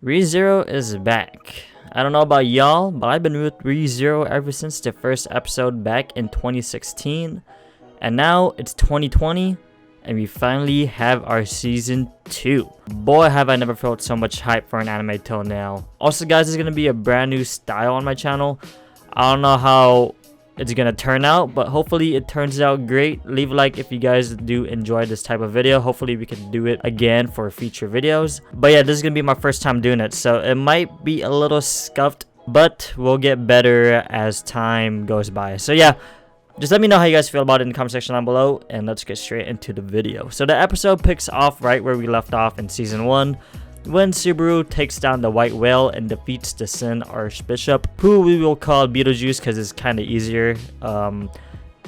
ReZero is back. I don't know about y'all, but I've been with ReZero ever since the first episode back in 2016. And now it's 2020, and we finally have our season 2. Boy, have I never felt so much hype for an anime till now. Also guys, it's going to be a brand new style on my channel. I don't know how it's gonna turn out, but hopefully it turns out great. Leave a like if you guys do enjoy this type of video. Hopefully we can do it again for future videos. But yeah, this is gonna be my first time doing it, so it might be a little scuffed, but we'll get better as time goes by. So yeah, just let me know how you guys feel about it in the comment section down below, and let's get straight into the video. So the episode picks off right where we left off in season 1, when Subaru takes down the White Whale and defeats the Sin Archbishop, who we will call Beetlejuice because it's kind of easier.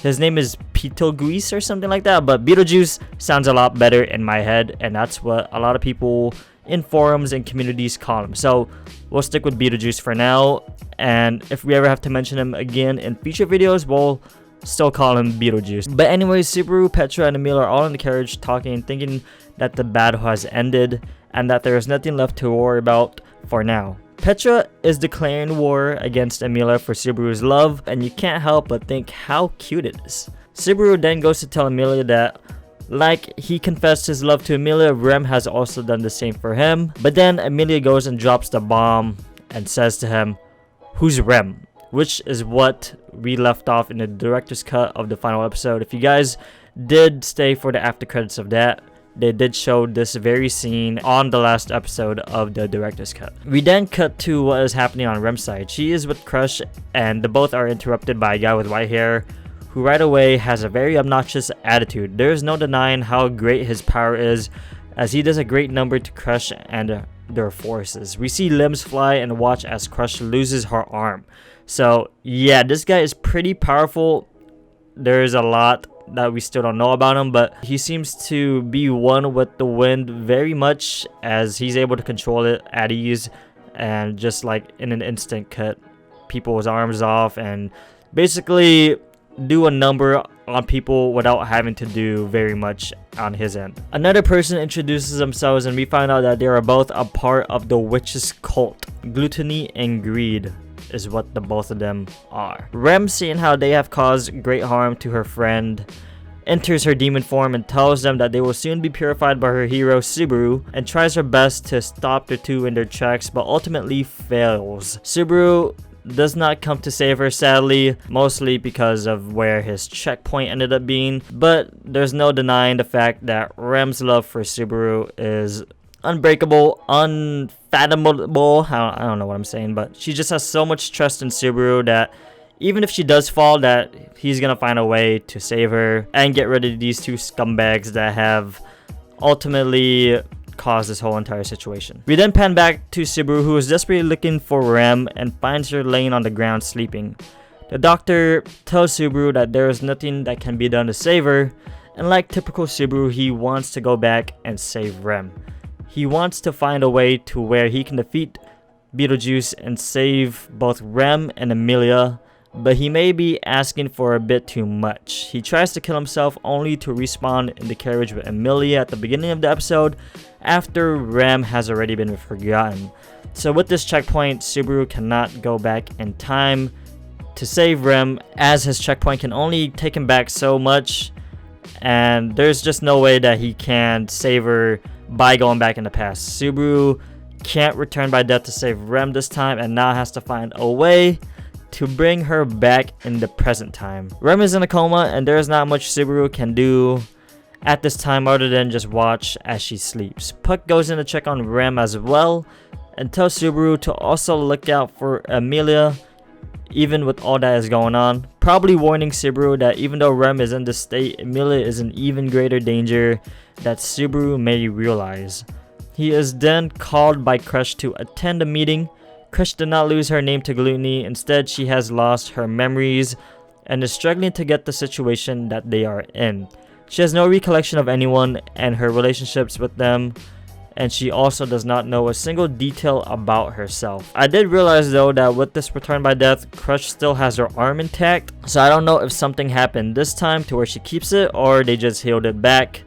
His name is Beetlejuice or something like that, but Beetlejuice sounds a lot better in my head, and that's what a lot of people in forums and communities call him. So we'll stick with Beetlejuice for now, and if we ever have to mention him again in future videos, we'll still call him Beetlejuice. But anyways, Subaru, Petra, and Emilia are all in the carriage talking and thinking that the battle has ended and that there is nothing left to worry about for now. Petra is declaring war against Emilia for Subaru's love, and you can't help but think how cute it is. Subaru then goes to tell Emilia that, like he confessed his love to Emilia, Rem has also done the same for him. But then Emilia goes and drops the bomb and says to him, "Who's Rem?" Which is what we left off in the director's cut of the final episode. If you guys did stay for the after credits of that, they did show this very scene on the last episode of the director's cut. We then cut to what is happening on Rem's side. She is with Crush, and the both are interrupted by a guy with white hair who right away has a very obnoxious attitude. There is no denying how great his power is, as he does a great number to Crush and their forces. We see limbs fly and watch as Crush loses her arm. So yeah, this guy is pretty powerful. There's a lot that we still don't know about him, but he seems to be one with the wind very much, as he's able to control it at ease and just like in an instant cut people's arms off and basically do a number on people without having to do very much on his end. Another person introduces themselves, and we find out that they are both a part of the witch's cult. Gluttony and greed is what the both of them are. Rem, seeing how they have caused great harm to her friend, enters her demon form and tells them that they will soon be purified by her hero Subaru, and tries her best to stop the two in their tracks, but ultimately fails. Subaru does not come to save her, sadly, mostly because of where his checkpoint ended up being, but there's no denying the fact that Rem's love for Subaru is unbreakable, unfathomable. I don't know what I'm saying, but she just has so much trust in Subaru that even if she does fall, that he's gonna find a way to save her and get rid of these two scumbags that have ultimately caused this whole entire situation. We then pan back to Subaru, who is desperately looking for Rem and finds her laying on the ground sleeping. The doctor tells Subaru that there is nothing that can be done to save her, and like typical Subaru, he wants to go back and save Rem. He wants to find a way to where he can defeat Beetlejuice and save both Rem and Emilia, but he may be asking for a bit too much. He tries to kill himself only to respawn in the carriage with Emilia at the beginning of the episode after Rem has already been forgotten. So with this checkpoint, Subaru cannot go back in time to save Rem, as his checkpoint can only take him back so much, and there's just no way that he can save her by going back in the past. Subaru can't return by death to save Rem this time, and now has to find a way to bring her back in the present time. Rem is in a coma, and there is not much Subaru can do at this time other than just watch as she sleeps. Puck goes in to check on Rem as well and tells Subaru to also look out for Emilia even with all that is going on, probably warning Subaru that even though Rem is in this state, Emilia is in even greater danger that Subaru may realize. He is then called by Crush to attend a meeting. Crush did not lose her name to Gluttony, instead she has lost her memories and is struggling to get the situation that they are in. She has no recollection of anyone and her relationships with them, and she also does not know a single detail about herself. I did realize though that with this return by death, Crush still has her arm intact, so I don't know if something happened this time to where she keeps it or they just healed it back,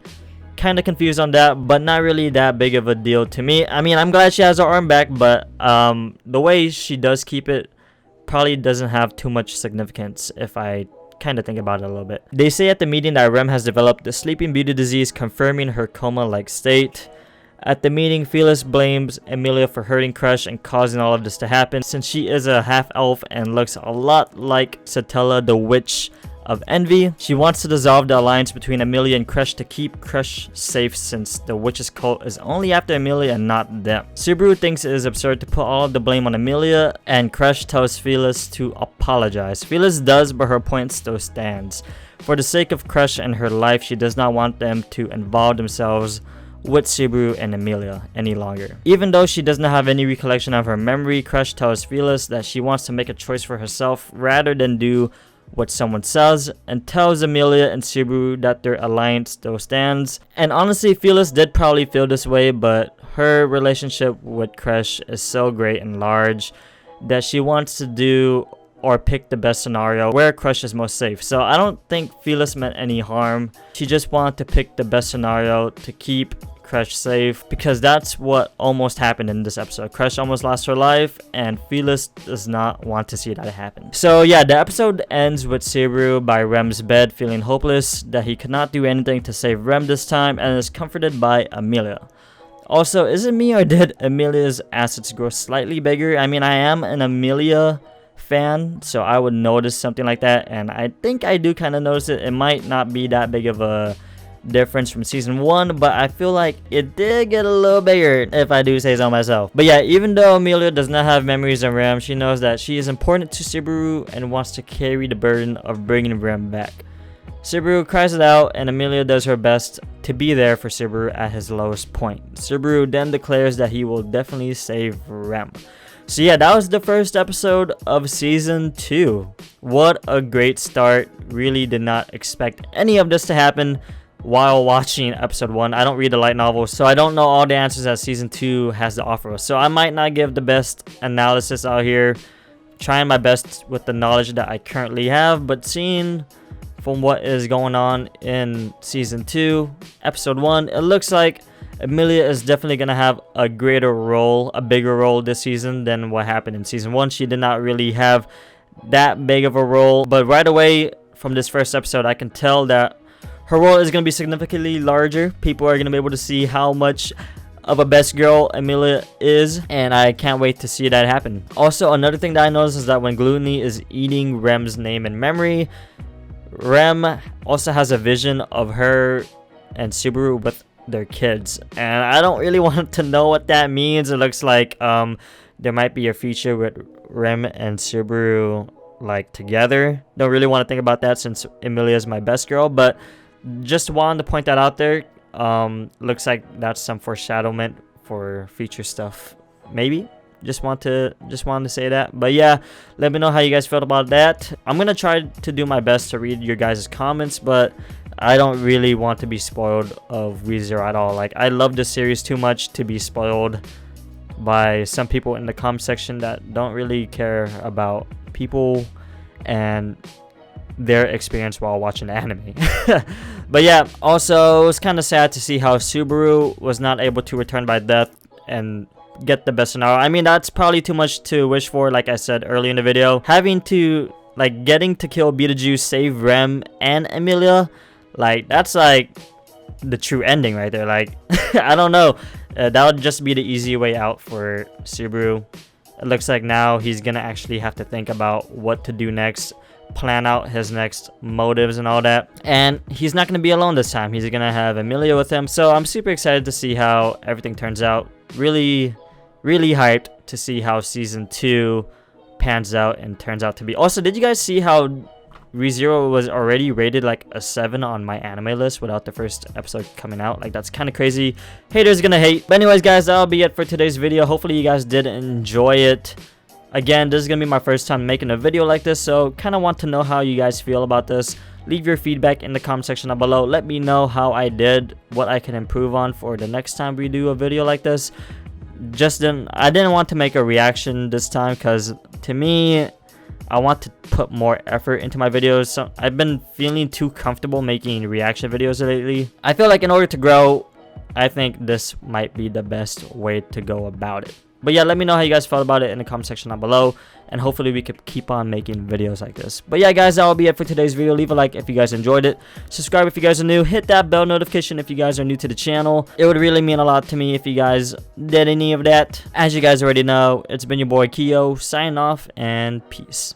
kind of confused on that, but not really that big of a deal to me. I mean, I'm glad she has her arm back, but the way she does keep it probably doesn't have too much significance if I kind of think about it a little bit. They say at the meeting that Rem has developed the Sleeping Beauty disease, confirming her coma-like state. At the meeting, Phyllis blames Emilia for hurting Crush and causing all of this to happen, since she is a half-elf and looks a lot like Satella, the Witch of Envy. She wants to dissolve the alliance between Emilia and Crush to keep Crush safe, since the witch's cult is only after Emilia and not them. Subaru thinks it is absurd to put all of the blame on Emilia, and Crush tells Phyllis to apologize. Phyllis does, but her point still stands. For the sake of Crush and her life, she does not want them to involve themselves with Subaru and Emilia any longer. Even though she does not have any recollection of her memory, Crush tells Phyllis that she wants to make a choice for herself rather than do what someone says, and tells Emilia and Subaru that their alliance still stands. And honestly, Phyllis did probably feel this way, but her relationship with Crush is so great and large that she wants to do or pick the best scenario where Crush is most safe. So I don't think Phyllis meant any harm. She just wanted to pick the best scenario to keep Crush safe, because that's what almost happened in this episode. Crush almost lost her life, and Phyllis does not want to see that happen. So yeah, the episode ends with Subaru by Rem's bed, feeling hopeless that he could not do anything to save Rem this time, and is comforted by Emilia. Also, is it me or did Emilia's assets grow slightly bigger? I mean, I am an Emilia fan, so I would notice something like that, and I think I do kind of notice it. It might not be that big of a difference from season 1, but I feel like it did get a little bigger, if I do say so myself. But yeah, even though Emilia does not have memories of Rem, she knows that she is important to Subaru and wants to carry the burden of bringing Rem back. Subaru cries it out, and Emilia does her best to be there for Subaru at his lowest point. Subaru then declares that he will definitely save Rem. So yeah, that was the first episode of season 2. What a great start. Really did not expect any of this to happen while watching episode 1. I don't read the light novel, so I don't know all the answers that season 2 has to offer us. So I might not give the best analysis out here, trying my best with the knowledge that I currently have, but seeing from what is going on in season 2, episode 1, it looks like Emilia is definitely going to have a greater role, a bigger role this season than what happened in season 1. She did not really have that big of a role, but right away from this first episode, I can tell that her role is going to be significantly larger. People are going to be able to see how much of a best girl Emilia is, and I can't wait to see that happen. Also, another thing that I noticed is that when Gluttony is eating Rem's name in memory, Rem also has a vision of her and Subaru with their kids, and I don't really want to know what that means. It looks like there might be a future with Rem and Subaru like together. Don't really want to think about that since Emilia is my best girl, but just wanted to point that out there. Looks like that's some foreshadowment for future stuff, maybe. Just wanted to say that. But yeah, let me know how you guys felt about that. I'm gonna try to do my best to read your guys' comments, but I don't really want to be spoiled of ReZero at all. Like, I love this series too much to be spoiled by some people in the comment section that don't really care about people and their experience while watching the anime. But yeah, also it was kind of sad to see how Subaru was not able to return by death and get the best scenario. I mean, that's probably too much to wish for. Like I said earlier in the video, having to getting to kill Beetlejuice, save Rem and Emilia, like that's like the true ending right there. Like I don't know, that would just be the easy way out for Subaru. It looks like now he's gonna actually have to think about what to do next, plan out his next motives and all that, and he's not gonna be alone this time. He's gonna have Emilia with him, so I'm super excited to see how everything turns out. Really hyped to see how season 2 pans out and turns out to be. Also, did you guys see how ReZero was already rated like a 7 on my anime list without the first episode coming out? Like, that's kind of crazy. Haters gonna hate. But anyways, guys, that'll be it for today's video. Hopefully you guys did enjoy it. Again, this is gonna be my first time making a video like this, so kind of want to know how you guys feel about this. Leave your feedback in the comment section down below. Let me know how I did, what I can improve on for the next time we do a video like this. I didn't want to make a reaction this time, because to me, I want to put more effort into my videos. So I've been feeling too comfortable making reaction videos lately. I feel like in order to grow, I think this might be the best way to go about it. But yeah, let me know how you guys felt about it in the comment section down below, and hopefully we could keep on making videos like this. But yeah, guys, that will be it for today's video. Leave a like if you guys enjoyed it. Subscribe if you guys are new. Hit that bell notification if you guys are new to the channel. It would really mean a lot to me if you guys did any of that. As you guys already know, it's been your boy Kyo, signing off, and peace.